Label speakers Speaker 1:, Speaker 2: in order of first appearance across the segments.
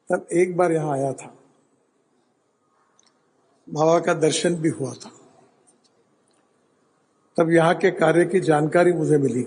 Speaker 1: तब एक बार यहाँ आया था, बाबा का दर्शन भी हुआ था। तब यहाँ के कार्य की जानकारी मुझे मिली।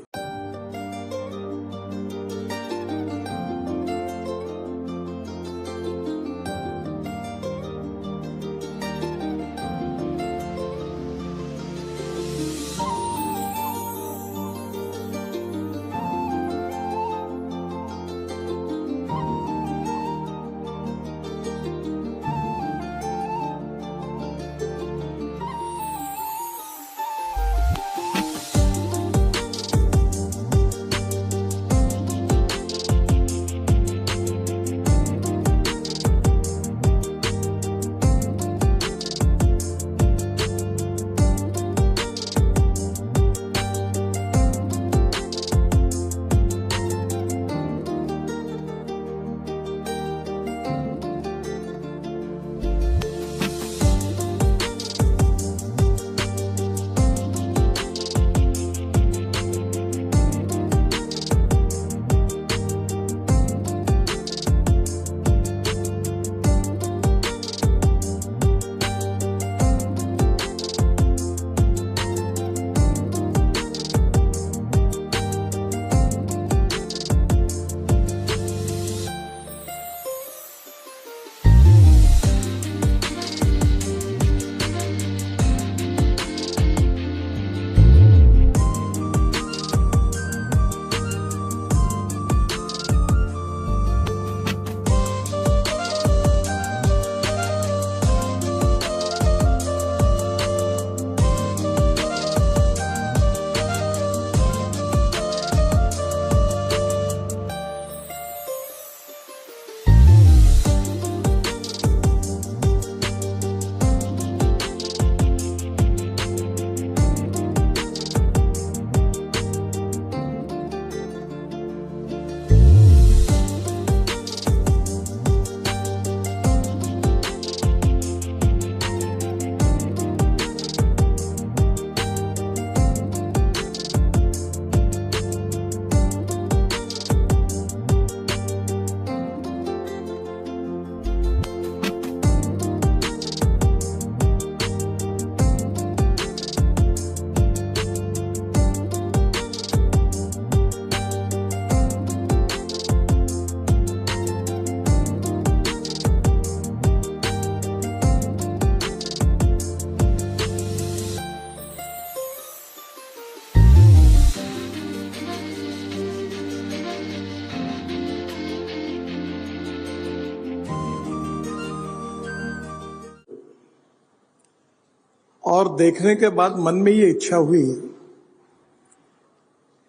Speaker 1: और देखने के बाद मन में ये इच्छा हुई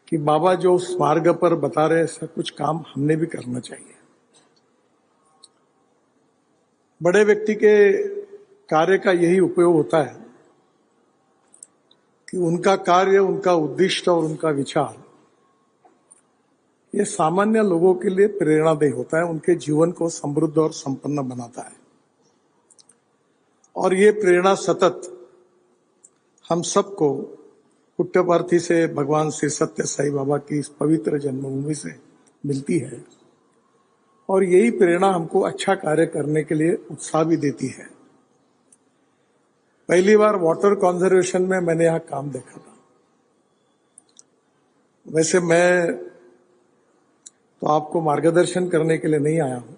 Speaker 1: कि बाबा जो उस मार्ग पर बता रहे ऐसा कुछ काम हमने भी करना चाहिए। बड़े व्यक्ति के कार्य का यही उपयोग होता है कि उनका कार्य, उनका उद्देश्य और उनका विचार ये सामान्य लोगों के लिए प्रेरणादायी होता है, उनके जीवन को समृद्ध और संपन्न बनाता है। और ये प्रेरणा सतत हम सबको पुट्टपर्ती से भगवान श्री सत्य साईं बाबा की इस पवित्र जन्मभूमि से मिलती है और यही प्रेरणा हमको अच्छा कार्य करने के लिए उत्साह भी देती है। पहली बार वाटर कंजर्वेशन में मैंने यहाँ काम देखा था। वैसे मैं तो आपको मार्गदर्शन करने के लिए नहीं आया हूं,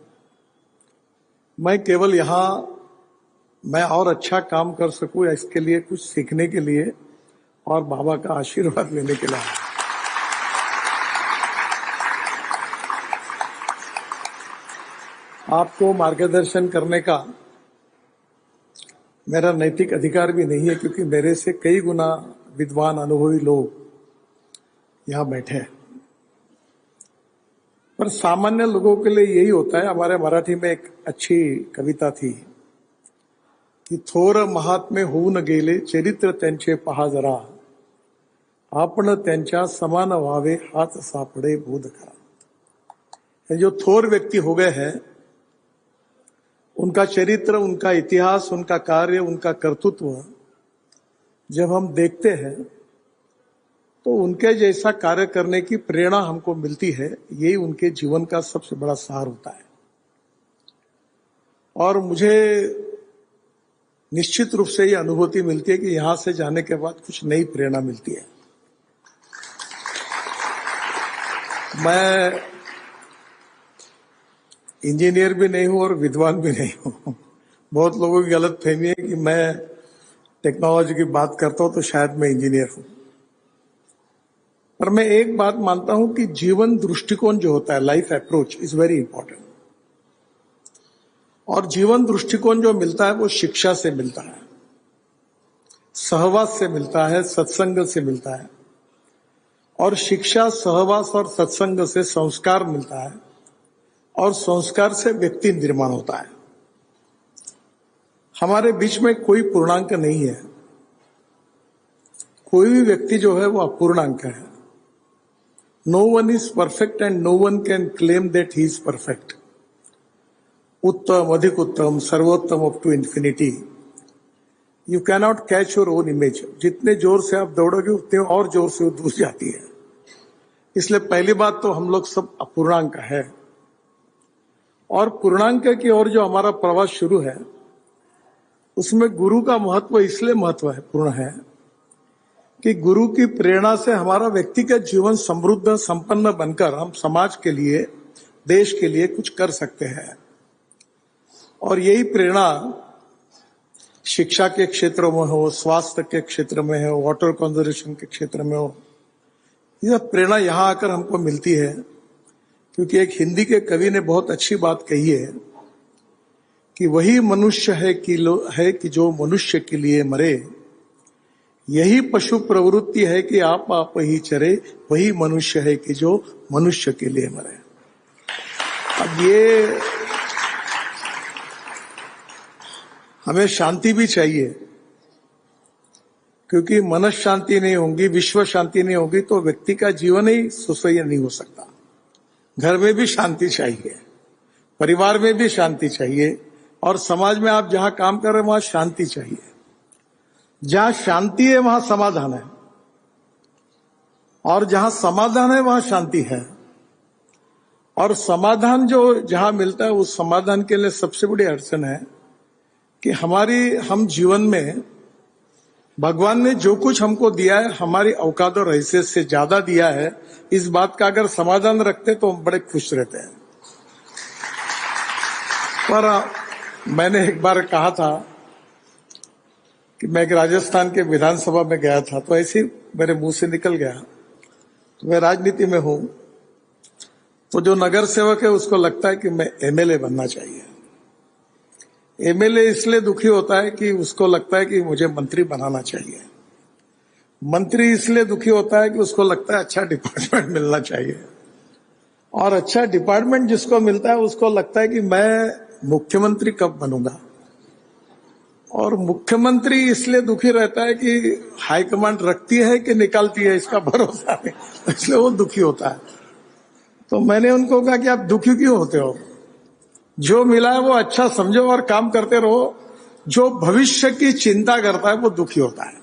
Speaker 1: मैं केवल यहाँ मैं और अच्छा काम कर सकूं या इसके लिए कुछ सीखने के लिए और बाबा का आशीर्वाद लेने के लिए आया। आपको मार्गदर्शन करने का मेरा नैतिक अधिकार भी नहीं है, क्योंकि मेरे से कई गुना विद्वान अनुभवी लोग यहाँ बैठे हैं। पर सामान्य लोगों के लिए यही होता है। हमारे मराठी में एक अच्छी कविता थी की थोर महात्मे होऊन गेले, चरित्र त्यांचे पहा जरा, आपण त्यांच्या समान व्हावे, हाच सापडे बोध करा। जो थोर व्यक्ति हो गए हैं, उनका चरित्र, उनका इतिहास, उनका कार्य, उनका कर्तृत्व जब हम देखते हैं तो उनके जैसा कार्य करने की प्रेरणा हमको मिलती है। यही उनके जीवन का सबसे बड़ा सार होता है। और मुझे निश्चित रूप से ये अनुभूति मिलती है कि यहां से जाने के बाद कुछ नई प्रेरणा मिलती है। मैं इंजीनियर भी नहीं हूं और विद्वान भी नहीं हूं। बहुत लोगों की गलत फहमी है कि मैं टेक्नोलॉजी की बात करता हूं तो शायद मैं इंजीनियर हूं। पर मैं एक बात मानता हूं कि जीवन दृष्टिकोण जो होता है, life approach is very important. और जीवन दृष्टिकोण जो मिलता है वो शिक्षा से मिलता है, सहवास से मिलता है, सत्संग से मिलता है। और शिक्षा, सहवास और सत्संग से संस्कार मिलता है और संस्कार से व्यक्ति निर्माण होता है। हमारे बीच में कोई पूर्णांक नहीं है। कोई भी व्यक्ति जो है वो अपूर्णांक है। No one is perfect and no one can claim that he is perfect. उत्तम, अधिक उत्तम, सर्वोत्तम up to infinity. You cannot catch your own image. जितने जोर से आप दौड़ोगे उतने और जोर से वो दूर जाती है। इसलिए पहली बात तो हम लोग सब अपूर्णांक है। और पूर्णांक की ओर जो हमारा प्रवास शुरू है उसमें गुरु का महत्व इसलिए महत्वपूर्ण है कि गुरु की प्रेरणा से हमारा व्यक्तिगत जीवन समृद्ध, संपन्न बनकर हम समाज के लिए, देश के लिए कुछ कर सकते हैं। और यही प्रेरणा शिक्षा के क्षेत्र में हो, स्वास्थ्य के क्षेत्र में हो, वाटर कंजर्वेशन के क्षेत्र में हो, यह प्रेरणा यहां आकर हमको मिलती है। क्योंकि एक हिंदी के कवि ने बहुत अच्छी बात कही है कि वही मनुष्य है कि जो मनुष्य के लिए मरे, यही पशु प्रवृत्ति है कि आप ही चरे, वही मनुष्य है कि जो मनुष्य के लिए मरे। अब ये हमें शांति भी चाहिए, क्योंकि मनस शांति नहीं होगी, विश्व शांति नहीं होगी तो व्यक्ति का जीवन ही सुसह्य नहीं हो सकता। घर में भी शांति चाहिए, परिवार में भी शांति चाहिए, और समाज में आप जहां काम कर रहे हैं वहां शांति चाहिए। जहां शांति है वहां समाधान है, और जहां समाधान है वहां शांति है। और समाधान जो जहां मिलता है उस समाधान के लिए सबसे बड़ी अड़चन है कि हम जीवन में भगवान ने जो कुछ हमको दिया है, हमारी औकात और हैसियत से ज्यादा दिया है। इस बात का अगर समाधान रखते तो हम बड़े खुश रहते हैं। पर मैंने एक बार कहा था कि मैं एक राजस्थान के विधानसभा में गया था, तो ऐसे ही मेरे मुंह से निकल गया। तो मैं राजनीति में हूं, तो जो नगर सेवक है उसको लगता है कि मैं एमएलए बनना चाहिए। एमएलए इसलिए दुखी होता है कि उसको लगता है कि मुझे मंत्री बनाना चाहिए। मंत्री इसलिए दुखी होता है कि उसको लगता है अच्छा डिपार्टमेंट मिलना चाहिए। और अच्छा डिपार्टमेंट जिसको मिलता है उसको लगता है कि मैं मुख्यमंत्री कब बनूंगा। और मुख्यमंत्री इसलिए दुखी रहता है कि हाईकमांड रखती है कि निकालती है, इसका भरोसा नहीं, इसलिए वो दुखी होता है। तो मैंने उनको कहा कि आप दुखी क्यों होते हो? जो मिला है वो अच्छा समझो और काम करते रहो। जो भविष्य की चिंता करता है वो दुखी होता है।